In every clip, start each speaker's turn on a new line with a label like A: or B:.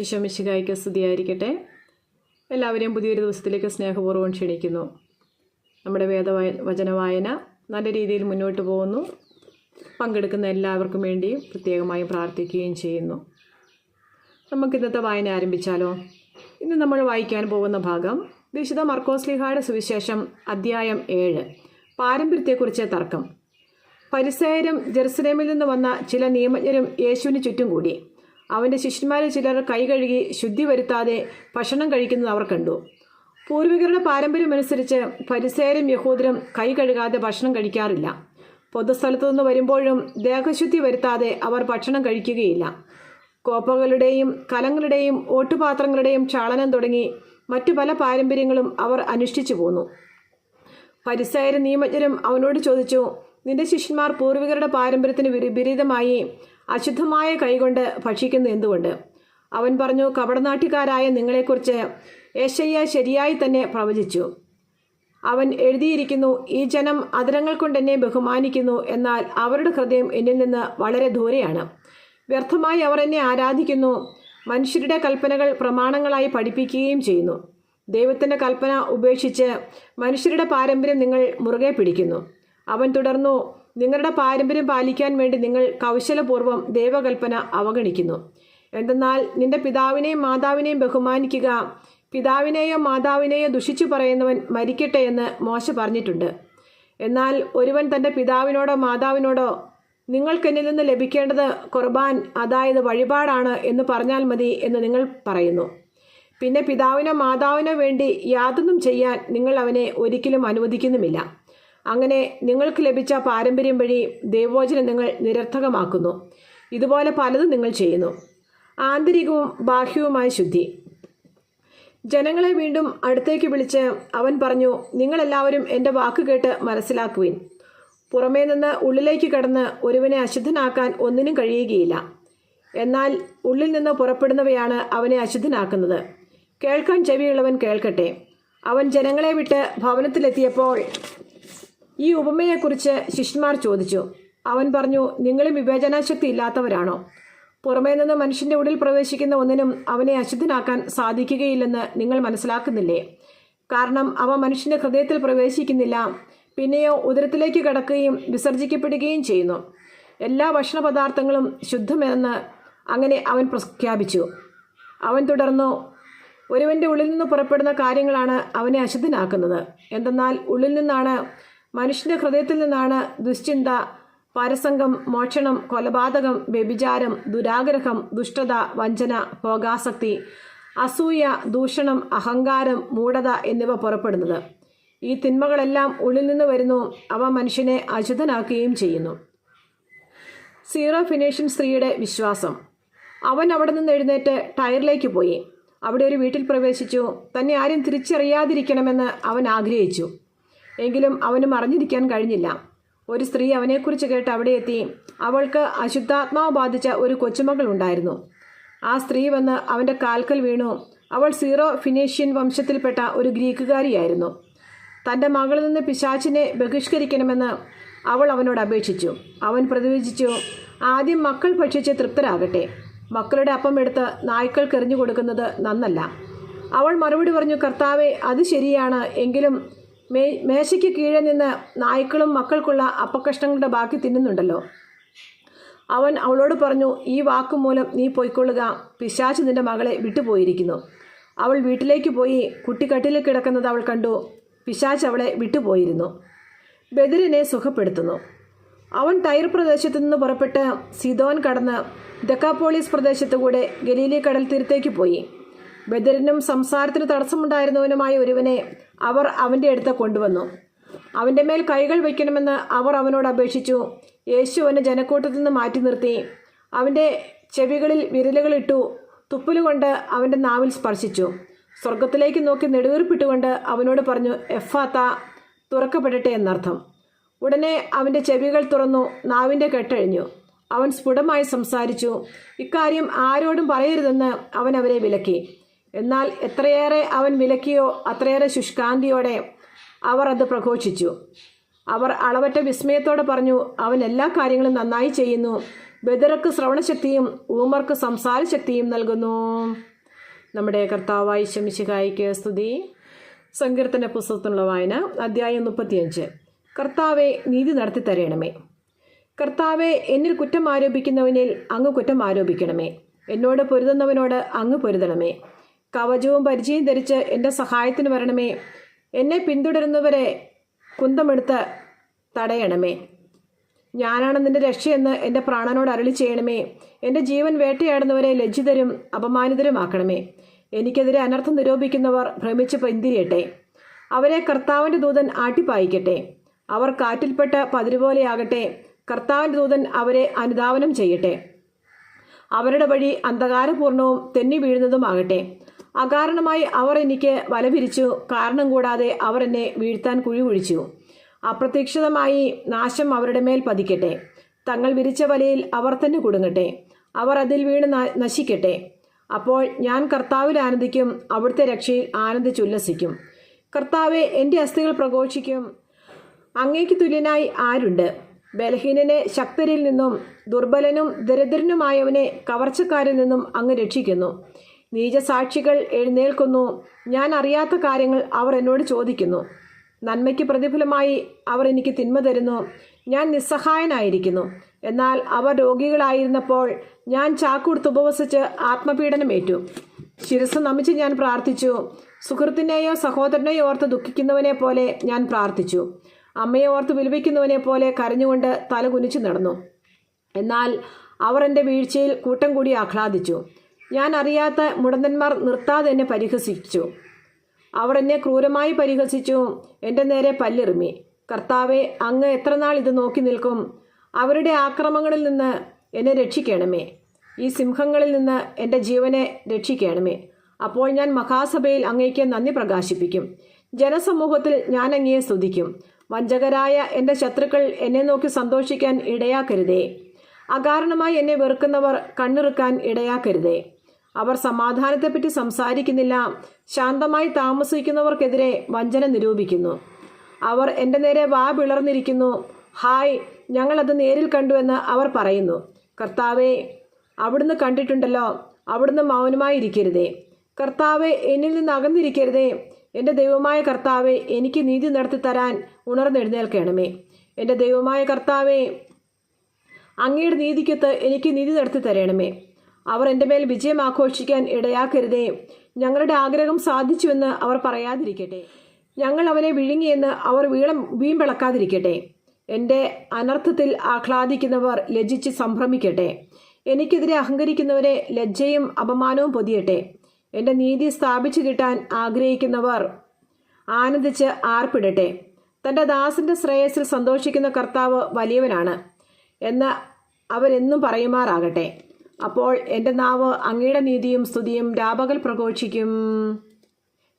A: ഈശോ മിശിഹായ്ക്ക് സ്തുതിയായിരിക്കട്ടെ. എല്ലാവരെയും പുതിയൊരു ദിവസത്തിലേക്ക് സ്നേഹപൂർവ്വം ക്ഷണിക്കുന്നു. നമ്മുടെ വചന വായന നല്ല രീതിയിൽ മുന്നോട്ട് പോകുന്നു. പങ്കെടുക്കുന്ന എല്ലാവർക്കും വേണ്ടിയും പ്രത്യേകമായും പ്രാർത്ഥിക്കുകയും ചെയ്യുന്നു. നമുക്കിന്നത്തെ വായന ആരംഭിച്ചാലോ? ഇന്ന് നമ്മൾ വായിക്കാൻ പോകുന്ന ഭാഗം വിശുദ്ധ മർക്കോസ് ശ്ലീഹായുടെ സുവിശേഷം അധ്യായം 7, പാരമ്പര്യത്തെക്കുറിച്ച് തർക്കം. ഫരിസേയരും ജെറുസലേമിൽ നിന്ന് വന്ന ചില നിയമജ്ഞരും യേശുവിന് ചുറ്റും കൂടി. അവൻ്റെ ശിഷ്യന്മാരിൽ ചിലർ കൈ കഴുകി ശുദ്ധി വരുത്താതെ ഭക്ഷണം കഴിക്കുന്നത് അവർ കണ്ടു. പൂർവികരുടെ പാരമ്പര്യമനുസരിച്ച് ഫരിസേയരും യഹൂദരും കൈ കഴുകാതെ ഭക്ഷണം കഴിക്കാറില്ല. പൊതുസ്ഥലത്തു നിന്ന് വരുമ്പോഴും ദേഹശുദ്ധി വരുത്താതെ അവർ ഭക്ഷണം കഴിക്കുകയില്ല. കോപ്പകളുടെയും കലങ്ങളുടെയും ഓട്ടുപാത്രങ്ങളുടെയും ക്ഷാളനം തുടങ്ങി മറ്റു പല പാരമ്പര്യങ്ങളും അവർ അനുഷ്ഠിച്ചു പോന്നു. ഫരിസേയരും നിയമജ്ഞരും അവനോട് ചോദിച്ചു, നിന്റെ ശിഷ്യന്മാർ പൂർവികരുടെ പാരമ്പര്യത്തിന് വിപരീതമായി അശുദ്ധമായ കൈകൊണ്ട് ഭക്ഷിക്കുന്നു എന്തുകൊണ്ട്? അവൻ പറഞ്ഞു, കപടനാട്യക്കാരായ നിങ്ങളെക്കുറിച്ച് യെശയ്യാ ശരിയായി തന്നെ പ്രവചിച്ചു. അവൻ എഴുതിയിരിക്കുന്നു, ഈ ജനം അധരങ്ങൾ കൊണ്ട് എന്നെ ബഹുമാനിക്കുന്നു, എന്നാൽ അവരുടെ ഹൃദയം എന്നിൽ നിന്ന് വളരെ ദൂരെയാണ്. വ്യർത്ഥമായി അവർ എന്നെ ആരാധിക്കുന്നു, മനുഷ്യരുടെ കൽപ്പനകൾ പ്രമാണങ്ങളായി പഠിപ്പിക്കുകയും ചെയ്യുന്നു. ദൈവത്തിൻ്റെ കൽപ്പന ഉപേക്ഷിച്ച് മനുഷ്യരുടെ പാരമ്പര്യം നിങ്ങൾ മുറുകെ പിടിക്കുന്നു. അവൻ തുടർന്നു, നിങ്ങളുടെ പാരമ്പര്യം പാലിക്കാൻ വേണ്ടി നിങ്ങൾ കൗശലപൂർവ്വം ദൈവകൽപ്പന അവഗണിക്കുന്നു. എന്തെന്നാൽ നിന്റെ പിതാവിനെയും മാതാവിനെയും ബഹുമാനിക്കുക, പിതാവിനെയോ മാതാവിനെയോ ദുഷിച്ചു പറയുന്നവൻ മരിക്കട്ടെ എന്ന് മോശ പറഞ്ഞിട്ടുണ്ട്. എന്നാൽ ഒരുവൻ തൻ്റെ പിതാവിനോടോ മാതാവിനോടോ നിങ്ങൾക്കെന്നിൽ നിന്ന് ലഭിക്കേണ്ടത് ഖുർബാൻ, അതായത് വഴിപാടാണ് എന്ന് പറഞ്ഞാൽ മതി എന്ന് നിങ്ങൾ പറയുന്നു. പിന്നെ പിതാവിനോ മാതാവിനോ വേണ്ടി യാതൊന്നും ചെയ്യാൻ നിങ്ങൾ അവനെ ഒരിക്കലും അനുവദിക്കുന്നുമില്ല. അങ്ങനെ നിങ്ങൾക്ക് ലഭിച്ച പാരമ്പര്യം വഴി ദൈവവചനം നിങ്ങൾ നിരർത്ഥകമാക്കുന്നു. ഇതുപോലെ പലതും നിങ്ങൾ ചെയ്യുന്നു. ആന്തരികവും ബാഹ്യവുമായ ശുദ്ധി. ജനങ്ങളെ വീണ്ടും അടുത്തേക്ക് വിളിച്ച് അവൻ പറഞ്ഞു, നിങ്ങളെല്ലാവരും എൻ്റെ വാക്ക് കേട്ട് മനസ്സിലാക്കുവിൻ. പുറമേ നിന്ന് ഉള്ളിലേക്ക് കടന്ന് ഒരുവനെ അശുദ്ധനാക്കാൻ ഒന്നിനും കഴിയുകയില്ല. എന്നാൽ ഉള്ളിൽ നിന്ന് പുറപ്പെടുന്നവയാണ് അവനെ അശുദ്ധനാക്കുന്നത്. കേൾക്കാൻ ചെവിയുള്ളവൻ കേൾക്കട്ടെ. അവൻ ജനങ്ങളെ വിട്ട് ഭവനത്തിലെത്തിയപ്പോൾ ഈ ഉപമയെക്കുറിച്ച് ശിഷ്യന്മാർ ചോദിച്ചു. അവൻ പറഞ്ഞു, നിങ്ങളും വിവേചനാശക്തി ഇല്ലാത്തവരാണോ? പുറമേ നിന്ന് മനുഷ്യൻ്റെ ഉള്ളിൽ പ്രവേശിക്കുന്ന ഒന്നിനും അവനെ അശുദ്ധനാക്കാൻ സാധിക്കുകയില്ലെന്ന് നിങ്ങൾ മനസ്സിലാക്കുന്നില്ലേ? കാരണം അവ മനുഷ്യൻ്റെ ഹൃദയത്തിൽ പ്രവേശിക്കുന്നില്ല, പിന്നെയോ ഉദരത്തിലേക്ക് കടക്കുകയും വിസർജിക്കപ്പെടുകയും ചെയ്യുന്നു. എല്ലാ ഭക്ഷണ പദാർത്ഥങ്ങളും ശുദ്ധമെന്ന് അങ്ങനെ അവൻ പ്രഖ്യാപിച്ചു. അവൻ തുടർന്നു, ഒരുവൻ്റെ ഉള്ളിൽ നിന്ന് പുറപ്പെടുന്ന കാര്യങ്ങളാണ് അവനെ അശുദ്ധനാക്കുന്നത്. എന്തെന്നാൽ ഉള്ളിൽ നിന്നാണ്, മനുഷ്യൻ്റെ ഹൃദയത്തിൽ നിന്നാണ് ദുശ്ചിന്ത, പരസംഗം, മോഷണം, കൊലപാതകം, വ്യഭിചാരം, ദുരാഗ്രഹം, ദുഷ്ടത, വഞ്ചന, ഭോഗാസക്തി, അസൂയ, ദൂഷണം, അഹങ്കാരം, മൂഢത എന്നിവ പുറപ്പെടുന്നത്. ഈ തിന്മകളെല്ലാം ഉള്ളിൽ നിന്ന് വരുന്നു. അവ മനുഷ്യനെ അശുദ്ധനാക്കുകയും ചെയ്യുന്നു. സീറോ ഫിനീഷ്യൻ സ്ത്രീയുടെ വിശ്വാസം. അവൻ അവിടെ നിന്ന് എഴുന്നേറ്റ് ടയറിലേക്ക് പോയി. അവിടെ ഒരു വീട്ടിൽ പ്രവേശിച്ചു. തന്നെ ആരും തിരിച്ചറിയാതിരിക്കണമെന്ന് അവൻ ആഗ്രഹിച്ചു. എങ്കിലും അവനും അറിഞ്ഞിരിക്കാൻ കഴിഞ്ഞില്ല. ഒരു സ്ത്രീ അവനെക്കുറിച്ച് കേട്ട് അവിടെ എത്തി. അവൾക്ക് അശുദ്ധാത്മാവ് ബാധിച്ച ഒരു കൊച്ചുമകൾ ഉണ്ടായിരുന്നു. ആ സ്ത്രീ വന്ന് അവൻ്റെ കാൽക്കൽ വീണു. അവൾ സീറോ ഫിനീഷ്യൻ വംശത്തിൽപ്പെട്ട ഒരു ഗ്രീക്കുകാരിയായിരുന്നു. തൻ്റെ മകളിൽ നിന്ന് പിശാചിനെ ബഹിഷ്കരിക്കണമെന്ന് അവൾ അവനോട് അപേക്ഷിച്ചു. അവൻ പ്രതിവചിച്ചു, ആദ്യം മക്കൾ ഭക്ഷിച്ച് തൃപ്തരാകട്ടെ. മക്കളുടെ അപ്പം എടുത്ത് നായ്ക്കൾക്ക് എറിഞ്ഞു കൊടുക്കുന്നത് നന്നല്ല. അവൾ മറുപടി പറഞ്ഞു, കർത്താവേ, അത് ശരിയാണ്. എങ്കിലും മേശയ്ക്ക് കീഴെ നിന്ന് നായ്ക്കളും മക്കൾക്കുള്ള അപ്പക്കഷ്ണങ്ങളുടെ ബാക്കി തിന്നുന്നുണ്ടല്ലോ. അവൻ അവളോട് പറഞ്ഞു, ഈ വാക്കുമൂലം നീ പൊയ്ക്കൊള്ളുക, പിശാച് നിന്റെ മകളെ വിട്ടുപോയിരിക്കുന്നു. അവൾ വീട്ടിലേക്ക് പോയി. കുട്ടി കട്ടിലിൽ കിടക്കുന്നത് അവൾ കണ്ടു. പിശാച് അവളെ വിട്ടുപോയിരുന്നു. ബദരിനെ സുഖപ്പെടുത്തുന്നു. അവൻ ടൈർ പ്രദേശത്തു നിന്ന് പുറപ്പെട്ട് സിദോൻ കടന്ന് ദെക്കാപോളിസ് പ്രദേശത്തുകൂടെ ഗലീലി കടൽ തീരത്തേക്ക് പോയി. ബദരിനും സംസാരത്തിന് തടസ്സമുണ്ടായിരുന്നവനുമായ ഒരുവനെ അവർ അവൻ്റെ അടുത്ത് കൊണ്ടുവന്നു. അവൻ്റെ മേൽ കൈകൾ വയ്ക്കണമെന്ന് അവർ അവനോട് അപേക്ഷിച്ചു. യേശു അവനെ ജനക്കൂട്ടത്തിൽ നിന്ന് മാറ്റി നിർത്തി. അവൻ്റെ ചെവികളിൽ വിരലുകളിട്ടു. തുപ്പലുകൊണ്ട് അവൻ്റെ നാവിൽ സ്പർശിച്ചു. സ്വർഗത്തിലേക്ക് നോക്കി നെടുവീർപ്പിട്ടുകൊണ്ട് അവനോട് പറഞ്ഞു, എഫാത്ത, തുറക്കപ്പെടട്ടെ എന്നർത്ഥം. ഉടനെ അവൻ്റെ ചെവികൾ തുറന്നു, നാവിൻ്റെ കെട്ടഴിഞ്ഞു. അവൻ സ്ഫുടമായി സംസാരിച്ചു. ഇക്കാര്യം ആരോടും പറയരുതെന്ന് അവൻ അവരെ വിലക്കി. എന്നാൽ എത്രയേറെ അവൻ വിലക്കിയോ അത്രയേറെ ശുഷ്കാന്തിയോടെ അവർ അത് പ്രഘോഷിച്ചു. അവർ അളവറ്റ വിസ്മയത്തോടെ പറഞ്ഞു, അവൻ എല്ലാ കാര്യങ്ങളും നന്നായി ചെയ്യുന്നു. ബധിരർക്ക് ശ്രവണശക്തിയും ഊമർക്ക് സംസാരശക്തിയും നൽകുന്നു. നമ്മുടെ കർത്താവായ ഈശോ മിശിഹായ്ക്ക് സ്തുതി. സങ്കീർത്തന പുസ്തകത്തിനുള്ള വായന, അധ്യായം 35. കർത്താവെ, നീതി നടത്തി തരണമേ. കർത്താവെ, എന്നിൽ കുറ്റം ആരോപിക്കുന്നവനിൽ അങ്ങ് കുറ്റം ആരോപിക്കണമേ. എന്നോട് പൊരുതുന്നവനോട് അങ്ങ് പൊരുതണമേ. കവചവും പരിചയം ധരിച്ച് എൻ്റെ സഹായത്തിന് വരണമേ. എന്നെ പിന്തുടരുന്നവരെ കുന്തമെടുത്ത് തടയണമേ. ഞാനാണ് നിന്റെ രക്ഷയെന്ന് എൻ്റെ പ്രാണനോട് അരുളി ചെയ്യണമേ. എൻ്റെ ജീവൻ വേട്ടയാടുന്നവരെ ലജ്ജിതരും അപമാനിതരുമാക്കണമേ. എനിക്കെതിരെ അനർത്ഥം നിരൂപിക്കുന്നവർ ഭ്രമിച്ച് പിന്തിരിയട്ടെ. അവരെ കർത്താവിൻ്റെ ദൂതൻ ആട്ടിപ്പായിക്കട്ടെ. അവർ കാറ്റിൽപ്പെട്ട പതിരുപോലെയാകട്ടെ. കർത്താവിൻ്റെ ദൂതൻ അവരെ അനുധാവനം ചെയ്യട്ടെ. അവരുടെ വഴി അന്ധകാരപൂർണവും തെന്നി വീഴുന്നതുമാകട്ടെ. അകാരണമായി അവർ എനിക്ക് വലപിരിച്ചു. കാരണം കൂടാതെ അവർ എന്നെ വീഴ്ത്താൻ കുഴി കുഴിച്ചു. അപ്രതീക്ഷിതമായി നാശം അവരുടെ മേൽ പതിക്കട്ടെ. തങ്ങൾ വിരിച്ച വലയിൽ അവർ തന്നെ കുടുങ്ങട്ടെ. അവർ അതിൽ വീണ് നശിക്കട്ടെ. അപ്പോൾ ഞാൻ കർത്താവിൽ ആനന്ദിക്കും, അവിടുത്തെ രക്ഷയിൽ ആനന്ദിച്ചുല്ലസിക്കും. കർത്താവെ, എൻ്റെ അസ്ഥികൾ പ്രഘോഷിക്കും. അങ്ങേക്ക് തുല്യനായി ആരുണ്ട്? ബലഹീനനെ ശക്തരിൽ നിന്നും ദുർബലനും ദരിദ്രനുമായവനെ കവർച്ചക്കാരിൽ നിന്നും അങ്ങ് രക്ഷിക്കുന്നു. നീചസാക്ഷികൾ എഴുന്നേൽക്കുന്നു. ഞാൻ അറിയാത്ത കാര്യങ്ങൾ അവർ എന്നോട് ചോദിക്കുന്നു. നന്മയ്ക്ക് പ്രതിഫലമായി അവർ എനിക്ക് തിന്മ തരുന്നു. ഞാൻ നിസ്സഹായനായിരിക്കുന്നു. എന്നാൽ അവർ രോഗികളായിരുന്നപ്പോൾ ഞാൻ ചാക്കുടുത്ത് ഉപവസിച്ച് ആത്മപീഡനമേറ്റു. ശിരസ് നമിച്ച് ഞാൻ പ്രാർത്ഥിച്ചു. സുഹൃത്തിനെയോ സഹോദരനെയോ ഓർത്ത് ദുഃഖിക്കുന്നവനെ പോലെ ഞാൻ പ്രാർത്ഥിച്ചു. അമ്മയെ ഓർത്ത് വിലപിക്കുന്നവനെ പോലെ കരഞ്ഞുകൊണ്ട് തല കുനിച്ചു നടന്നു. എന്നാൽ അവർ എൻ്റെ വീഴ്ചയിൽ കൂട്ടം കൂടി ആഹ്ലാദിച്ചു. ഞാൻ അറിയാത്ത മുടന്തന്മാർ നിർത്താതെ എന്നെ പരിഹസിച്ചു. അവർ എന്നെ ക്രൂരമായി പരിഹസിച്ചു. എൻ്റെ നേരെ പല്ലെറിമി. കർത്താവെ, അങ്ങ് എത്ര നാൾ ഇത് നോക്കി നിൽക്കും? അവരുടെ ആക്രമണങ്ങളിൽ നിന്ന് എന്നെ രക്ഷിക്കണമേ. ഈ സിംഹങ്ങളിൽ നിന്ന് എൻ്റെ ജീവനെ രക്ഷിക്കണമേ. അപ്പോൾ ഞാൻ മഹാസഭയിൽ അങ്ങേക്ക് നന്ദി പ്രകാശിപ്പിക്കും. ജനസമൂഹത്തിൽ ഞാൻ അങ്ങയെ സ്തുതിക്കും. വഞ്ചകരായ എൻ്റെ ശത്രുക്കൾ എന്നെ നോക്കി സന്തോഷിക്കാൻ ഇടയാക്കരുതേ. അകാരണമായി എന്നെ വെറുക്കുന്നവർ കണ്ണിറുക്കാൻ ഇടയാക്കരുതേ. അവർ സമാധാനത്തെപ്പറ്റി സംസാരിക്കുന്നില്ല. ശാന്തമായി താമസിക്കുന്നവർക്കെതിരെ വഞ്ചന നിരൂപിക്കുന്നു. അവർ എൻ്റെ നേരെ വാ പിളർന്നിരിക്കുന്നു. ഹായ്, ഞങ്ങളത് നേരിൽ കണ്ടുവെന്ന് അവർ പറയുന്നു. കർത്താവെ, അവിടുന്ന് കണ്ടിട്ടുണ്ടല്ലോ. അവിടുന്ന് മൗനമായിരിക്കരുതേ. കർത്താവെ, എന്നിൽ നിന്ന് അകന്നിരിക്കരുതേ. എൻ്റെ ദൈവമായ കർത്താവെ, എനിക്ക് നീതി നടത്തി തരാൻ ഉണർന്നെഴുന്നേൽക്കണമേ. എൻ്റെ ദൈവമായ കർത്താവെ, അങ്ങയുടെ നീതിക്കത്ത് എനിക്ക് നീതി നടത്തി തരണമേ. അവർ എൻ്റെ മേൽ വിജയം ആഘോഷിക്കാൻ ഇടയാക്കരുതേ. ഞങ്ങളുടെ ആഗ്രഹം സാധിച്ചുവെന്ന് അവർ പറയാതിരിക്കട്ടെ. ഞങ്ങൾ അവനെ വിഴുങ്ങിയെന്ന് അവർ വീമ്പിളക്കാതിരിക്കട്ടെ. എൻ്റെ അനർത്ഥത്തിൽ ആഹ്ലാദിക്കുന്നവർ ലജ്ജിച്ച് സംഭ്രമിക്കട്ടെ. എനിക്കെതിരെ അഹങ്കരിക്കുന്നവരെ ലജ്ജയും അപമാനവും പൊതിയട്ടെ. എൻ്റെ നീതി സ്ഥാപിച്ചു കിട്ടാൻ ആഗ്രഹിക്കുന്നവർ ആനന്ദിച്ച് ആർപ്പിടട്ടെ. തൻ്റെ ദാസൻ്റെ ശ്രേയസ്സിൽ സന്തോഷിക്കുന്ന കർത്താവ് വലിയവനാണ് എന്ന് അവരെന്നും പറയുമാറാകട്ടെ. അപ്പോൾ എൻ്റെ നാവ് അങ്ങയുടെ നീതിയും സ്തുതിയും രാപകൽ പ്രഘോഷിക്കും.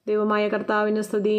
A: ദൈവമായ കർത്താവിന് സ്തുതി.